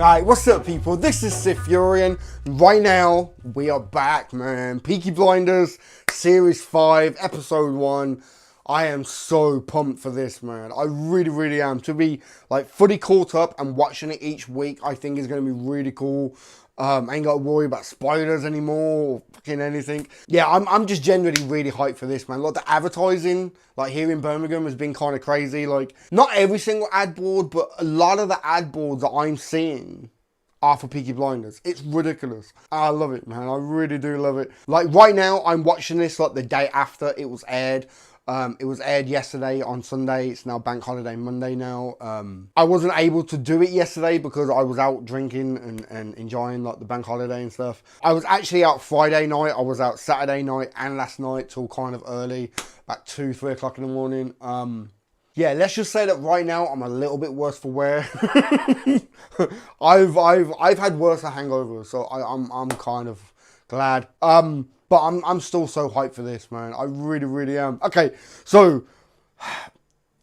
Alright, what's up people? This is SiTHFuRion. Right now, we are back, man. Peaky Blinders, Series 5, Episode 1. I am so pumped for this, man. I really am. To be, like, fully caught up and watching it each week, I think is going to be really cool. I ain't got to worry about spoilers anymore or fucking anything. Yeah, I'm just generally really hyped for this, man. Like, the advertising, like, here in Birmingham has been kind of crazy. Like, not every single ad board, but a lot of the ad boards that I'm seeing are for Peaky Blinders. It's ridiculous. I love it, man. I really do love it. Like, right now, I'm watching this, like, the day after it was aired. It was aired yesterday on Sunday. It's now Bank Holiday Monday now. I wasn't able to do it yesterday because I was out drinking and enjoying like the Bank Holiday and stuff. I was actually out Friday night. I was out Saturday night and last night till kind of early, about 2, 3 o'clock in the morning. Yeah, let's just say that right now I'm a little bit worse for wear. I've had worse hangovers, so I'm kind of glad. But I'm still so hyped for this, man. I really am. Okay, so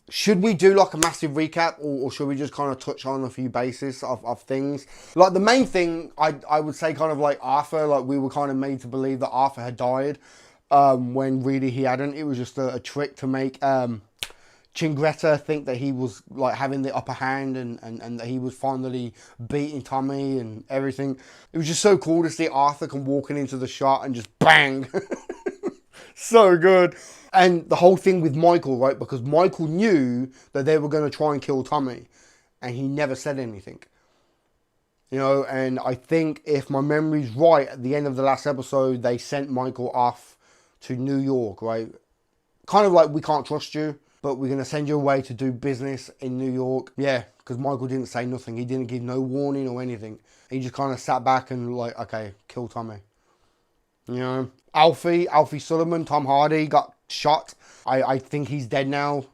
should we do like a massive recap or should we just kind of touch on a few bases of things? Like the main thing, I would say kind of like Arthur, like we were kind of made to believe that Arthur had died when really he hadn't. It was just a trick to make Chingretta think that he was like having the upper hand and that he was finally beating Tommy and everything. It was just so cool to see Arthur come walking into the shot and just bang. So good. And the whole thing with Michael, right? Because Michael knew that they were going to try and kill Tommy and he never said anything. You know, and I think if my memory's right, at the end of the last episode, they sent Michael off to New York, right? Kind of like, we can't trust you, but we're going to send you away to do business in New York. Yeah, because Michael didn't say nothing. He didn't give no warning or anything. He just kind of sat back and like, okay, kill Tommy. You know? Alfie Sullivan, Tom Hardy got shot. I think he's dead now.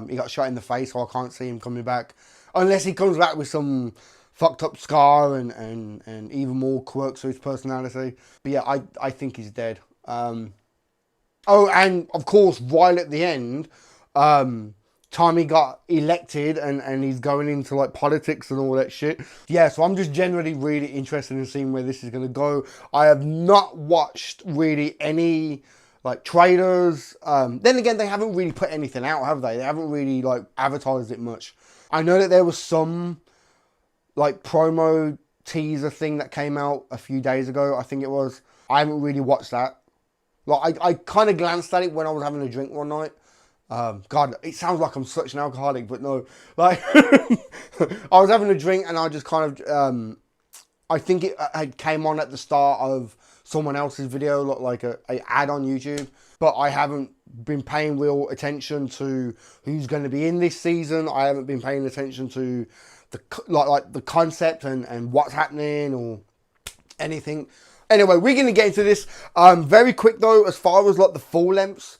He got shot in the face, so I can't see him coming back. Unless he comes back with some fucked up scar and even more quirks to his personality. But yeah, I think he's dead. Oh, and of course, right at the end, Tommy got elected and he's going into like politics and all that shit. Yeah, so I'm just generally really interested in seeing where this is going to go. I have not watched really any like trailers. Then again, they haven't really put anything out, have they? They haven't really like advertised it much. I know that there was some like promo teaser thing that came out a few days ago, I think it was. I haven't really watched that. Like I kind of glanced at it when I was having a drink one night. God, it sounds like I'm such an alcoholic, but no. Like, I was having a drink and I just kind of, I think it had came on at the start of someone else's video, like a ad on YouTube. But I haven't been paying real attention to who's going to be in this season. I haven't been paying attention to the like the concept and what's happening or anything. Anyway, we're going to get into this. Very quick though, as far as like the full lengths.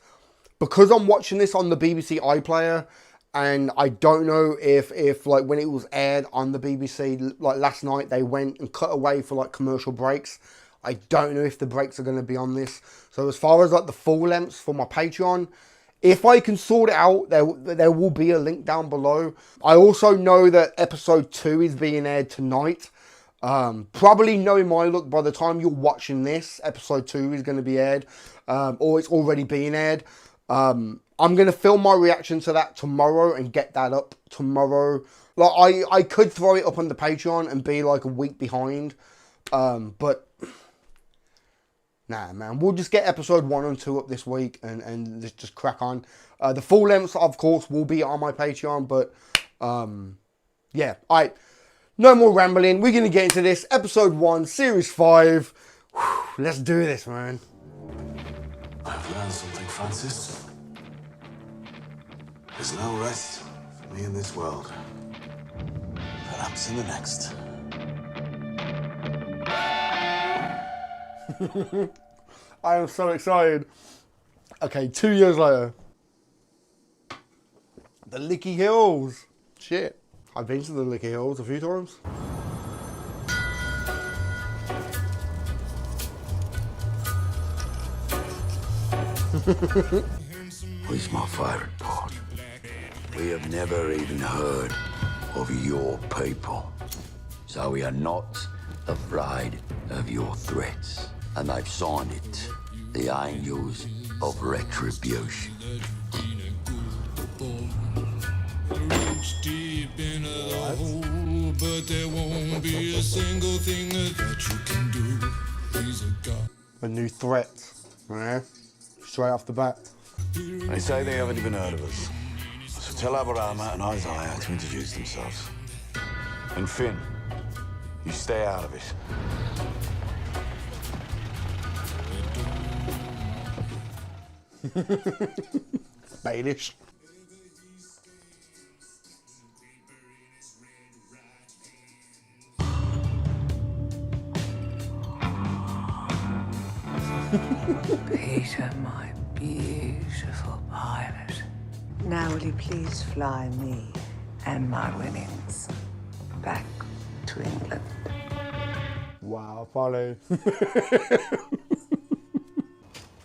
Because I'm watching this on the BBC iPlayer, and I don't know if like when it was aired on the BBC, like last night, they went and cut away for like commercial breaks. I don't know if the breaks are going to be on this. So as far as like the full lengths for my Patreon, if I can sort it out, there will be a link down below. I also know that episode 2 is being aired tonight. Probably knowing my luck, by the time you're watching this, episode 2 is going to be aired, or it's already being aired. I'm going to film my reaction to that tomorrow and get that up tomorrow. Like, I could throw it up on the Patreon and be like a week behind. But, nah, man. We'll just get episode 1 and 2 up this week and just crack on. The full lengths, of course, will be on my Patreon. But, yeah. No more rambling. We're going to get into this. Episode 1, Series 5. Whew, let's do this, man. I've learned something, Francis. There's no rest for me in this world. Perhaps in the next. I am so excited. Okay, 2 years later. The Licky Hills. Shit. I've been to the Licky Hills a few times. Where's my favourite part? We have never even heard of your people. So we are not afraid of your threats. And they've signed it. The Angels of Retribution. Reach deep into the hole, but there won't be a single thing that you can do. He's a god. A new threat, yeah? Straight off the bat. They say they haven't even heard of us. So tell Abraham and Isaiah to introduce themselves. And Finn, you stay out of it. Baelish. Peter, my beautiful pilot. Now will you please fly me and my winnings back to England? Wow, follow.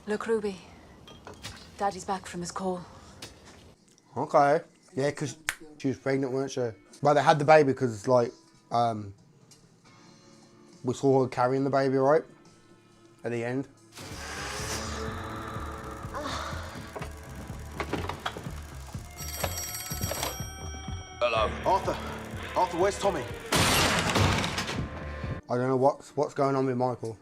Look, Ruby. Daddy's back from his call. Okay. Yeah, because she was pregnant, weren't she? Well, they had the baby because, like, we saw her carrying the baby, right? At the end. Hello. Arthur! Arthur, where's Tommy? I don't know what's going on with Michael.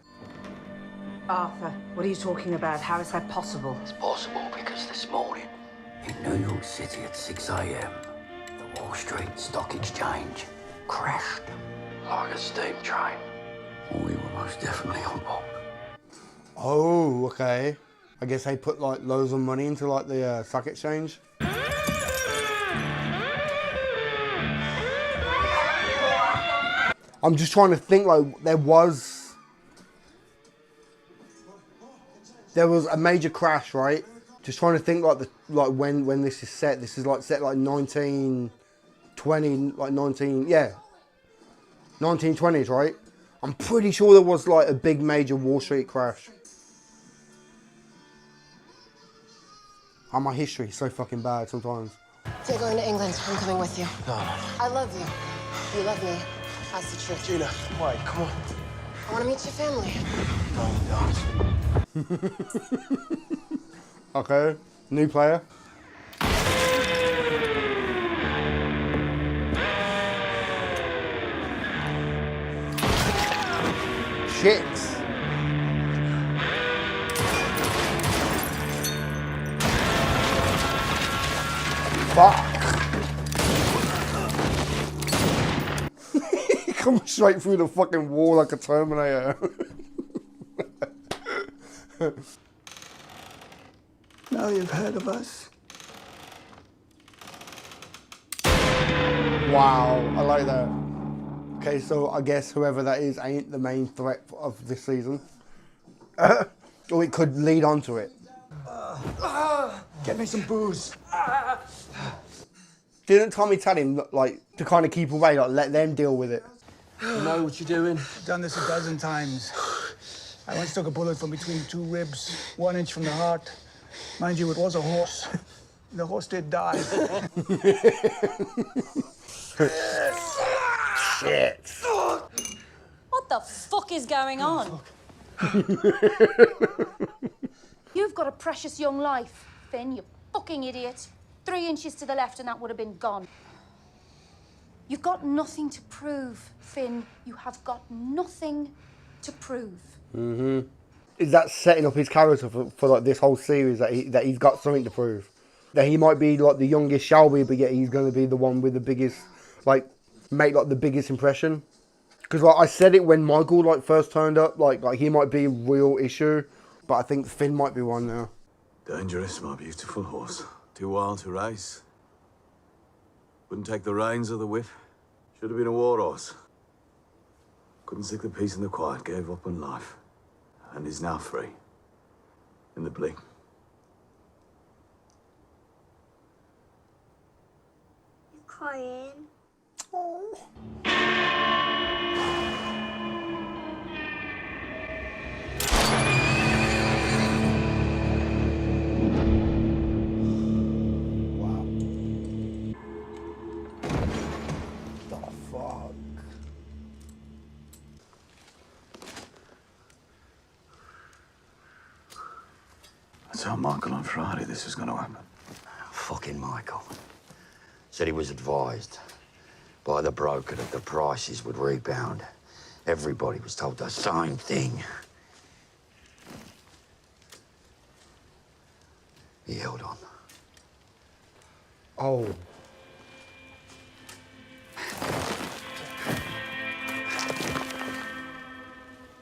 Arthur, what are you talking about? How is that possible? It's possible because this morning, in New York City at 6 a.m., the Wall Street Stock Exchange crashed like a steam train. We were most definitely on board. Oh, okay. I guess they put, like, loads of money into, like, the stock exchange. I'm just trying to think, like, there was a major crash, right? Just trying to think, like when this is set. This is like set like 1920, like 1920s, right? I'm pretty sure there was like a big major Wall Street crash. Oh, my history is so fucking bad sometimes. You're going to England. I'm coming with you. No. I love you. You love me. That's the truth. Gina, wait, come on. I want to meet your family. No, you don't. Okay, new player. Shit. Fuck. He comes straight through the fucking wall like a Terminator. Now you've heard of us. Wow, I like that. Okay, so I guess whoever that is ain't the main threat of this season. Or it could lead on to it. Get me some booze. Didn't Tommy tell him, like, to kind of keep away, like, let them deal with it? You know what you're doing. Done this a dozen times. I once took a bullet from between two ribs, 1 inch from the heart. Mind you, it was a horse. The horse did die. Shit. What the fuck is going on? You've got a precious young life, Finn, you fucking idiot. 3 inches to the left and that would have been gone. You've got nothing to prove, Finn. You have got nothing to prove. Mm-hmm. Is that setting up his character for like this whole series, that he's got something to prove? That he might be like the youngest Shelby, but yet he's going to be the one with the biggest, like, make like the biggest impression? Because like I said it when Michael like first turned up, like he might be a real issue, but I think Finn might be one now. Dangerous, my beautiful horse. Too wild to race. Wouldn't take the reins of the whip. Should have been a war horse. Couldn't stick the peace and the quiet, gave up on life. And is now free. In the blink. You crying? Oh. Wow. The fuck? I told Michael on Friday this was going to happen. Fucking Michael. Said he was advised by the broker that the prices would rebound. Everybody was told the same thing. He held on. Oh.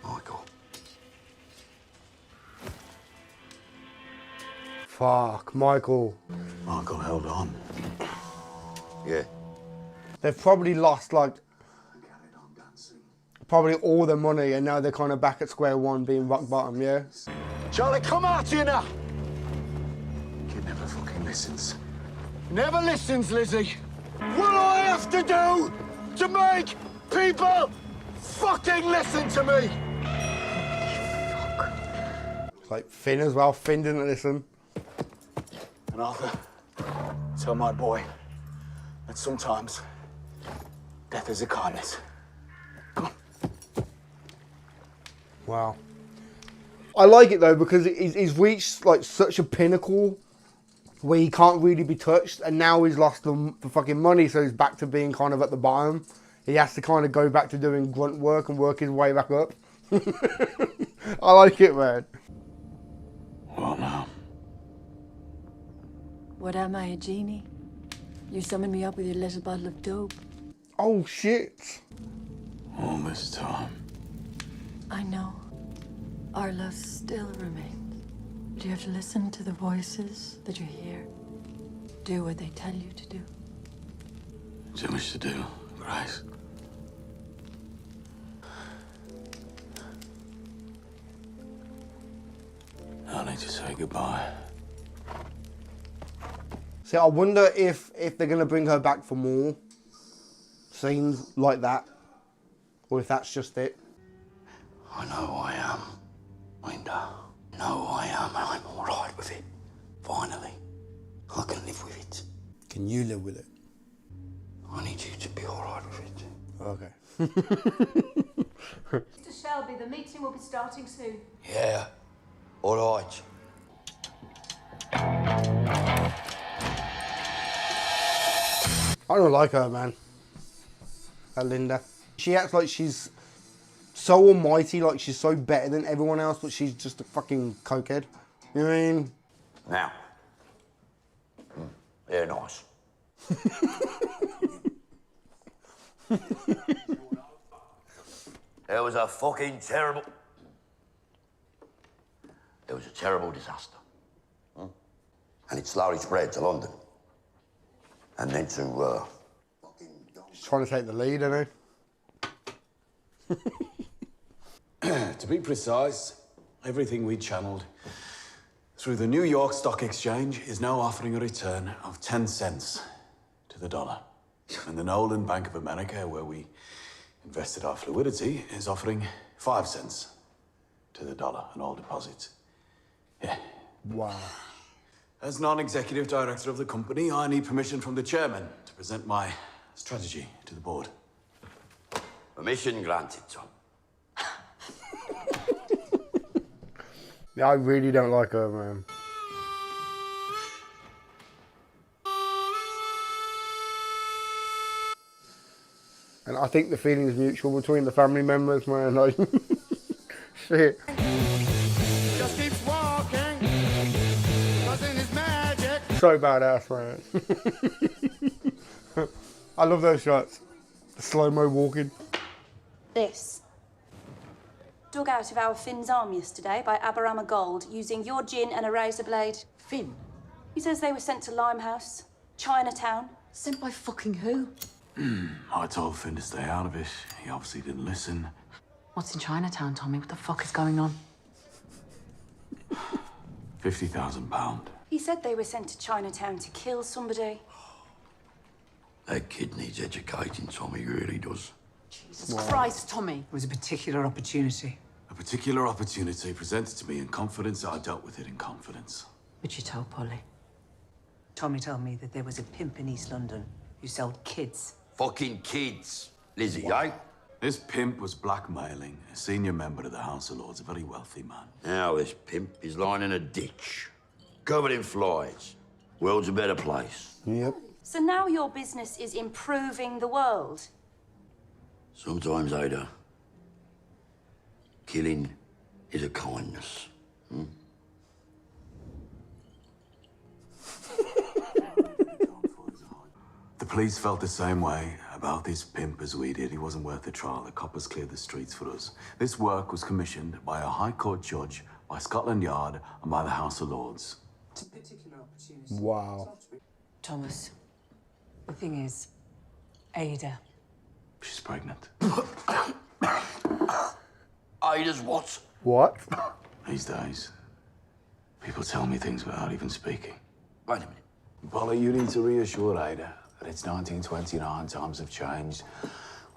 Michael. Fuck, Michael. Michael held on. Yeah. They've probably lost, like, probably all their money, and now they're kind of back at square one, being rock bottom, yeah? Charlie, come out here now! Kid never fucking listens. Never listens, Lizzie. What do I have to do to make people fucking listen to me? It's like Finn as well. Finn didn't listen. And Arthur, tell my boy that sometimes death is a kindness. Come on. Wow. I like it though because he's reached like such a pinnacle where he can't really be touched, and now he's lost the fucking money, so he's back to being kind of at the bottom. He has to kind of go back to doing grunt work and work his way back up. I like it, man. Well, now. What am I, a genie? You summoned me up with your little bottle of dope. Oh, shit. All this time. I know. Our love still remains. But you have to listen to the voices that you hear. Do what they tell you to do. Too much to do, Grace. I need to say goodbye. See, I wonder if they're going to bring her back for more scenes like that, or if that's just it. I know who I am, Linda. I know who I am, and I'm all right with it. Finally, I can live with it. Can you live with it? I need you to be all right with it. Okay. Mr. Shelby, the meeting will be starting soon. Yeah, all right. I don't like her, man. That Linda. She acts like she's so almighty, like she's so better than everyone else, but she's just a fucking cokehead. You know what I mean? Now, they're nice. It was a fucking terrible... It was a terrible disaster. And it slowly spread to London. And then to, She's trying to take the lead, isn't he? To be precise, everything we channeled through the New York Stock Exchange is now offering a return of 10 cents to the dollar. And the Nolan Bank of America, where we invested our fluidity, is offering 5 cents to the dollar on all deposits. Yeah. Wow. As non-executive director of the company, I need permission from the chairman to present my strategy to the board. permission granted, Tom. Yeah, I really don't like her, man. And I think the feeling is mutual between the family members, man. Like, shit. Just keeps walking, causing his magic. So badass, man. I love those shots. The slow-mo walking. This. Dug out of our Finn's arm yesterday by Aberama Gold using your gin and a razor blade. Finn? He says they were sent to Limehouse, Chinatown. Sent by fucking who? I told Finn to stay out of it. He obviously didn't listen. What's in Chinatown, Tommy? What the fuck is going on? £50,000. He said they were sent to Chinatown to kill somebody. That kid needs educating, Tommy, really does. Jesus Christ, Tommy. It was a particular opportunity. A particular opportunity presented to me in confidence. I dealt with it in confidence. But you told Polly. Tommy told me that there was a pimp in East London who sold kids. Fucking kids. Lizzie, eh? This pimp was blackmailing a senior member of the House of Lords, a very wealthy man. Now this pimp is lying in a ditch Covered in flies. World's a better place. Yep. So now your business is improving the world? Sometimes, Ada, killing is a kindness. The police felt the same way about this pimp as we did. He wasn't worth the trial. The coppers cleared the streets for us. This work was commissioned by a High Court judge, by Scotland Yard, and by the House of Lords. It's a particular opportunity. Wow. Thomas, the thing is, Ada. She's pregnant. Ada's what? What? These days, people tell me things without even speaking. Wait a minute. Polly, you need to reassure Ada that it's 1929, times have changed.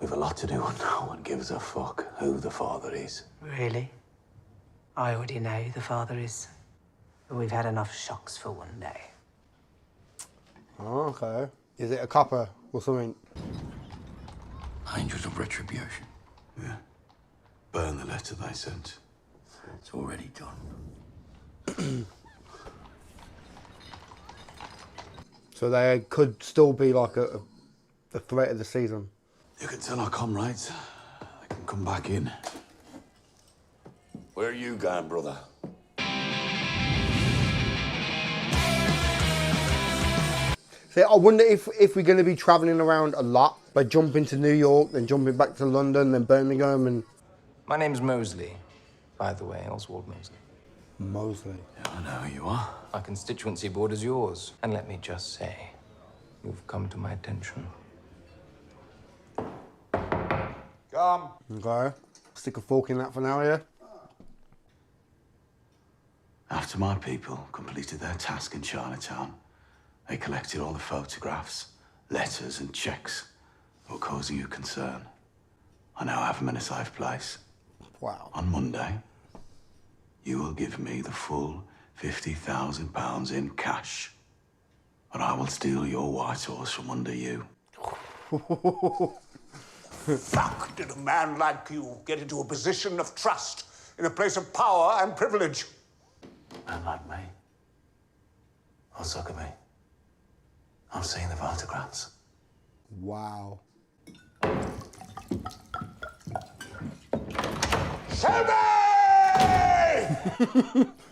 We've a lot to do and no one gives a fuck who the father is. Really? I already know who the father is. But we've had enough shocks for one day. Oh, okay. Is it a copper or something? Angels of retribution. Yeah. Burn the letter they sent. It's already done. So they could still be like a threat of the season. You can tell our comrades they can come back in. Where are you going, brother? See, I wonder if we're going to be travelling around a lot, by jumping to New York, then jumping back to London, then Birmingham, and... My name's Mosley, by the way, Oswald Mosley. Mosley. Yeah, I know who you are. Our constituency borders yours. And let me just say, you've come to my attention. Come. Okay. Stick a fork in that for now, yeah? After my people completed their task in Chinatown, they collected all the photographs, letters and checks that were causing you concern. I now have them in a safe place. Wow. On Monday, you will give me the full £50,000 in cash, and I will steal your white horse from under you. Fuck did a man like you get into a position of trust in a place of power and privilege? A man like me? Oh, look at me. I've seen the photographs. Wow. Shelby!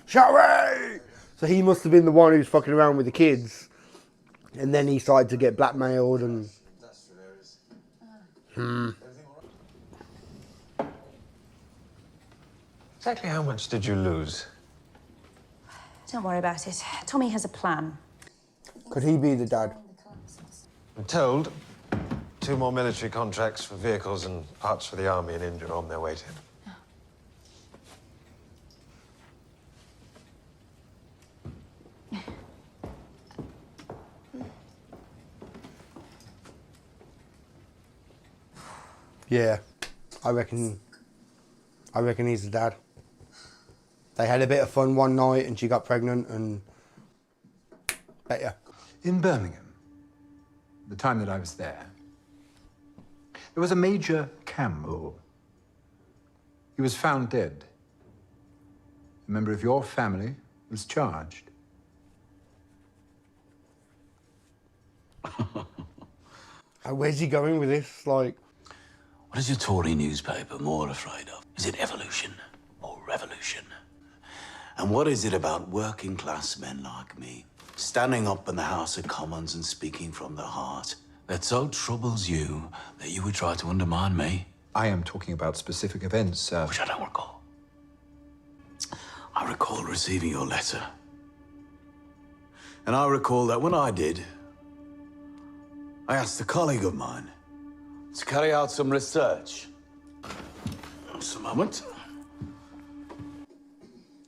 Shelby! So he must have been the one who's fucking around with the kids. And then he started to get blackmailed and... Exactly how much did you lose? Don't worry about it. Tommy has a plan. Could he be the dad? I'm told 2 more military contracts for vehicles and parts for the army in India are on their way to him. Yeah. I reckon he's the dad. They had a bit of fun one night and she got pregnant and... Bet ya. In Birmingham, the time that I was there was a Major Campbell. He was found dead. A member of your family was charged. Where's he going with this? Like... What is your Tory newspaper more afraid of? Is it evolution or revolution? And what is it about working class men like me standing up in the House of Commons and speaking from the heart that so troubles you that you would try to undermine me? I am talking about specific events, sir. Which I don't recall. I recall receiving your letter. And I recall that when I did, I asked a colleague of mine to carry out some research. Just a moment.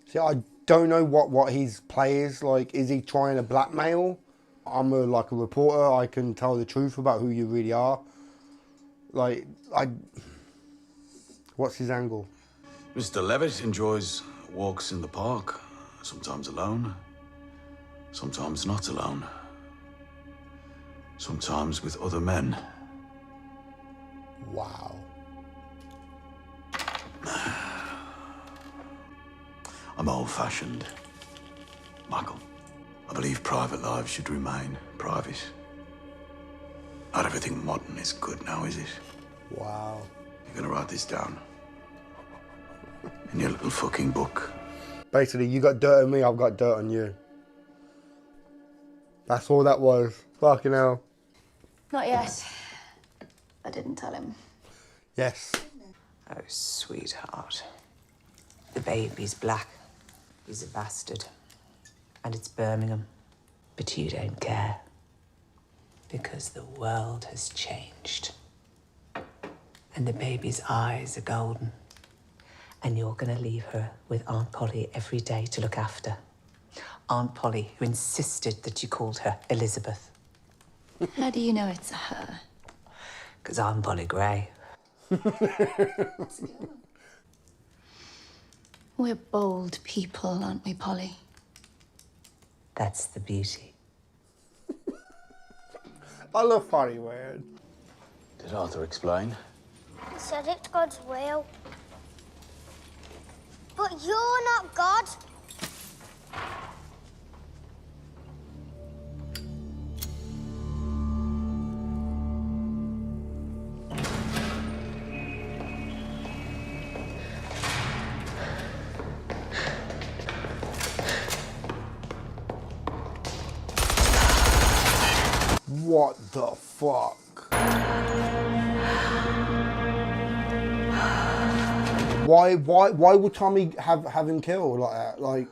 See, I don't know what his play is. Like, is he trying to blackmail? I'm like a reporter. I can tell the truth about who you really are. Like, what's his angle? Mr. Levitt enjoys walks in the park, sometimes alone, sometimes not alone, sometimes with other men. Wow. I'm old-fashioned, Michael. I believe private lives should remain private. Not everything modern is good now, is it? Wow. You're gonna write this down in your little fucking book. Basically, you got dirt on me, I've got dirt on you. That's all that was. Fucking hell. Not yet. I didn't tell him. Yes. Oh, sweetheart. The baby's black. He's a bastard. And it's Birmingham. But you don't care. Because the world has changed. And the baby's eyes are golden. And you're gonna leave her with Aunt Polly every day to look after. Aunt Polly, who insisted that you called her Elizabeth. How do you know it's a her? Because I'm Polly Gray. We're bold people, aren't we, Polly? That's the beauty. I love Polly, man. Did Arthur explain? He said it's God's will. But you're not God. What the fuck? Why would Tommy have him killed like that? Like,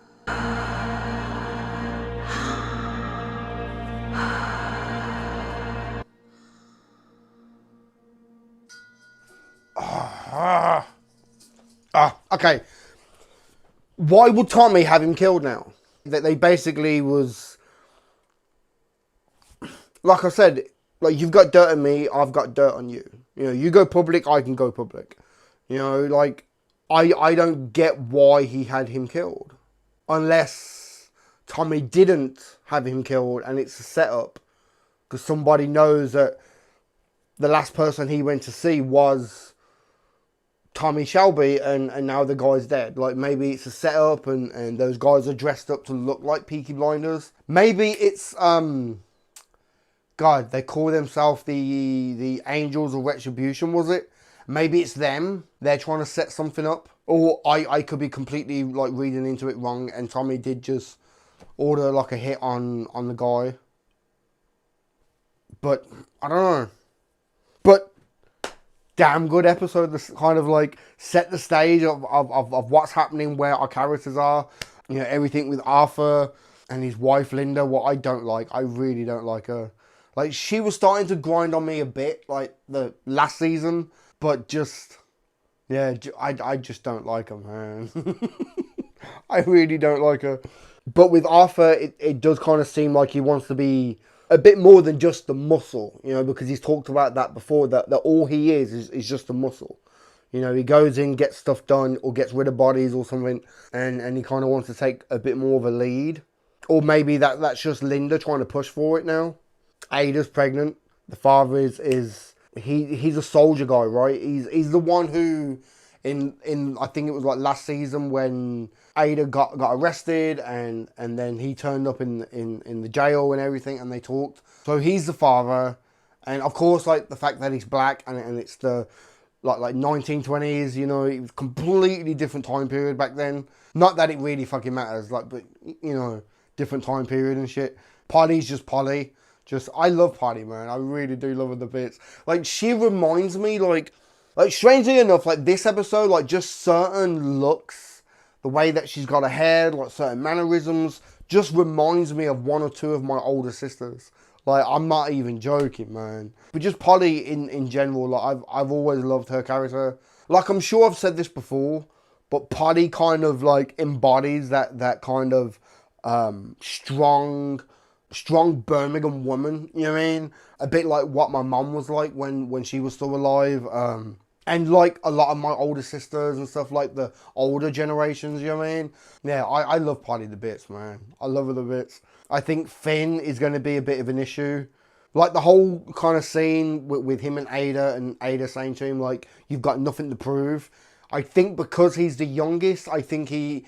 okay. Why would Tommy have him killed now? That they basically was, like I said, like, you've got dirt on me, I've got dirt on you. You know, you go public, I can go public. You know, like, I don't get why he had him killed. Unless Tommy didn't have him killed and it's a setup. Because somebody knows that the last person he went to see was Tommy Shelby and now the guy's dead. Like, maybe it's a setup and those guys are dressed up to look like Peaky Blinders. Maybe it's, God, they call themselves the Angels of Retribution, was it? Maybe it's them. They're trying to set something up. Or I could be completely, like, reading into it wrong and Tommy did just order, like, a hit on the guy. But, I don't know. But, damn good episode. This kind of, like, set the stage of what's happening, where our characters are. You know, everything with Arthur and his wife, Linda. What I don't like. I really don't like her. Like, she was starting to grind on me a bit, like, the last season. But just, yeah, I just don't like her, man. I really don't like her. But with Arthur, it does kind of seem like he wants to be a bit more than just the muscle, you know, because he's talked about that before, that all he is just a muscle. You know, he goes in, gets stuff done, or gets rid of bodies or something, and he kind of wants to take a bit more of a lead. Or maybe that's just Linda trying to push for it now. Ada's pregnant. The father is he's a soldier guy, right? He's the one who in I think it was like last season when Ada got arrested and then he turned up in the jail and everything and they talked. So he's the father, and of course, like, the fact that he's black and it's the like 1920s, you know, it was completely different time period back then. Not that it really fucking matters, like, but, you know, different time period and shit. Polly's just Polly. I love Polly, man. I really do love her the bits. Like, she reminds me, like, strangely enough, like, this episode, like, just certain looks, the way that she's got her hair, like, certain mannerisms, just reminds me of one or two of my older sisters. Like, I'm not even joking, man. But just Polly in general, like, I've always loved her character. Like, I'm sure I've said this before, but Polly kind of, like, embodies that kind of strong Birmingham woman, you know what I mean? A bit like what my mum was like when she was still alive. And like a lot of my older sisters and stuff, like the older generations, you know what I mean? Yeah, I love Polly the bits, man. I love her the bits. I think Finn is going to be a bit of an issue. Like the whole kind of scene with him and Ada saying to him, like, you've got nothing to prove. I think because he's the youngest, I think he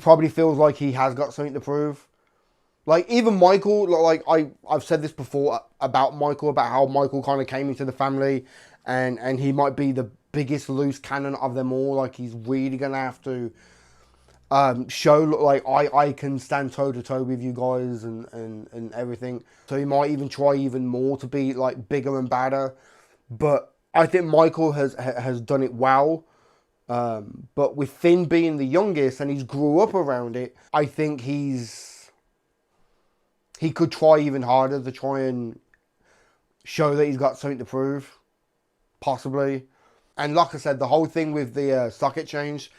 probably feels like he has got something to prove. Like, even Michael, like, I've said this before about Michael, about how Michael kind of came into the family, and he might be the biggest loose cannon of them all. Like, he's really going to have to show, like, I can stand toe-to-toe with you guys and everything. So he might even try even more to be, like, bigger and badder. But I think Michael has done it well. But with Finn being the youngest and he's grew up around it, I think he could try even harder to try and show that he's got something to prove, possibly. And like I said, the whole thing with the stock exchange,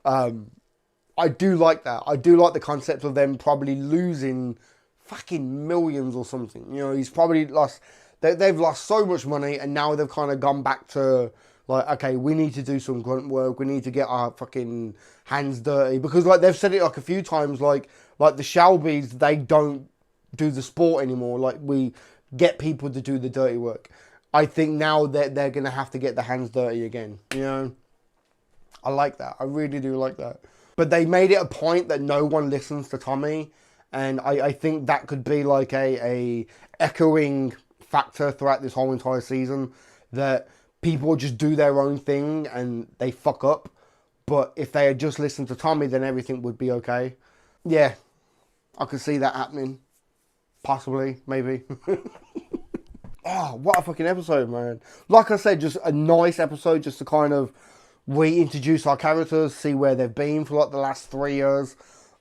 I do like that. I do like the concept of them probably losing fucking millions or something. You know, he's probably lost, they've lost so much money, and now they've kind of gone back to, like, okay, we need to do some grunt work. We need to get our fucking hands dirty. Because, like, they've said it, like, a few times, like the Shelbys, they don't do the sport anymore. Like, we get people to do the dirty work. I think now they're going to have to get their hands dirty again, you know? I like that. I really do like that. But they made it a point that no one listens to Tommy, and I think that could be like a echoing factor throughout this whole entire season, that people just do their own thing and they fuck up. But if they had just listened to Tommy, then everything would be okay. Yeah, I could see that happening. Possibly, maybe. Oh, what a fucking episode, man. Like I said, just a nice episode just to kind of reintroduce our characters, see where they've been for like the last 3 years.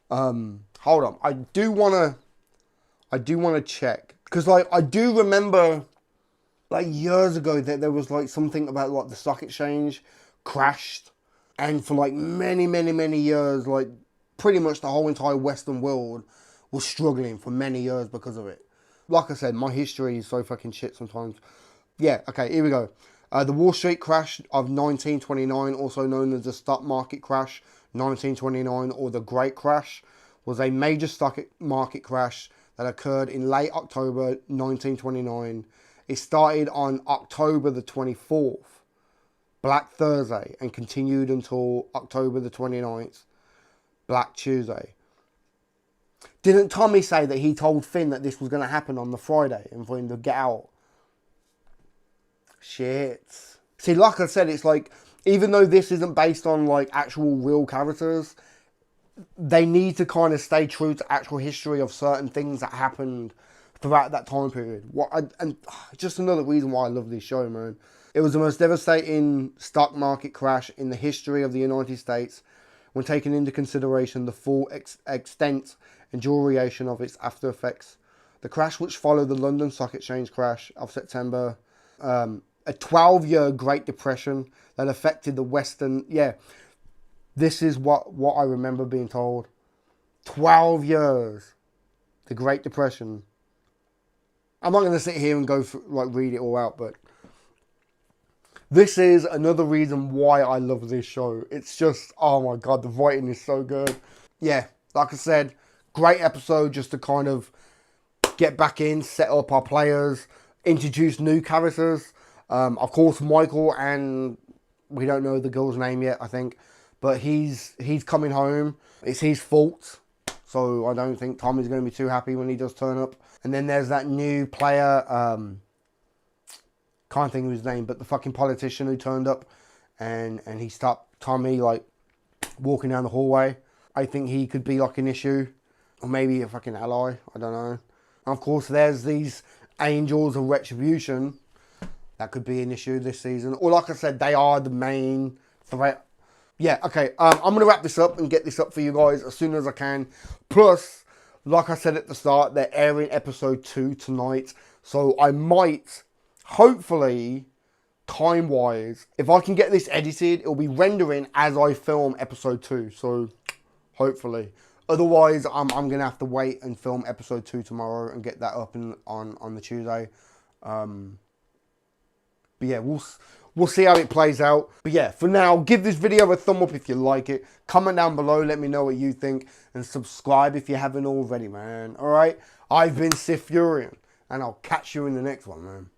Hold on. I do want to check. Because, like, I do remember, like, years ago that there was, like, something about, like, the stock exchange crashed. And for, like, many, many, many years, like, pretty much the whole entire Western world was struggling for many years because of it. Like I said, my history is so fucking shit sometimes. Yeah, okay, here we go. The Wall Street crash of 1929, also known as the stock market crash 1929 or the Great Crash, was a major stock market crash that occurred in late October 1929. It started on October the 24th, Black Thursday, and continued until October the 29th, Black Tuesday. Didn't Tommy say that he told Finn that this was going to happen on the Friday and for him to get out? Shit. See, like I said, it's like, even though this isn't based on, like, actual real characters, they need to kind of stay true to actual history of certain things that happened throughout that time period. And just another reason why I love this show, man. It was the most devastating stock market crash in the history of the United States, when taking into consideration the full extent and duration of its after effects. The crash, which followed the London Stock Exchange crash of September, a 12-year Great Depression that affected the Western... Yeah, this is what I remember being told. 12 years. The Great Depression. I'm not going to sit here and go through, like, read it all out, but this is another reason why I love this show. It's just, oh my God, the writing is so good. Yeah, like I said, great episode just to kind of get back in, set up our players, introduce new characters. Of course, Michael, and we don't know the girl's name yet, I think, but he's coming home. It's his fault, so I don't think Tommy's going to be too happy when he does turn up. And then there's that new player, can't think of his name, but the fucking politician who turned up and he stopped Tommy, like, walking down the hallway. I think he could be, like, an issue, or maybe a fucking ally, I don't know. And of course, there's these Angels of Retribution. That could be an issue this season. Or, like I said, they are the main threat. Yeah, okay, I'm going to wrap this up and get this up for you guys as soon as I can. Plus, like I said at the start, they're airing episode 2 tonight. So I might, hopefully, time-wise, if I can get this edited, it'll be rendering as I film episode 2. So, hopefully. Otherwise, I'm going to have to wait and film episode 2 tomorrow and get that up on the Tuesday. But yeah, we'll see how it plays out. But yeah, for now, give this video a thumb up if you like it. Comment down below, let me know what you think. And subscribe if you haven't already, man. Alright? I've been SiTHFuRioN. And I'll catch you in the next one, man.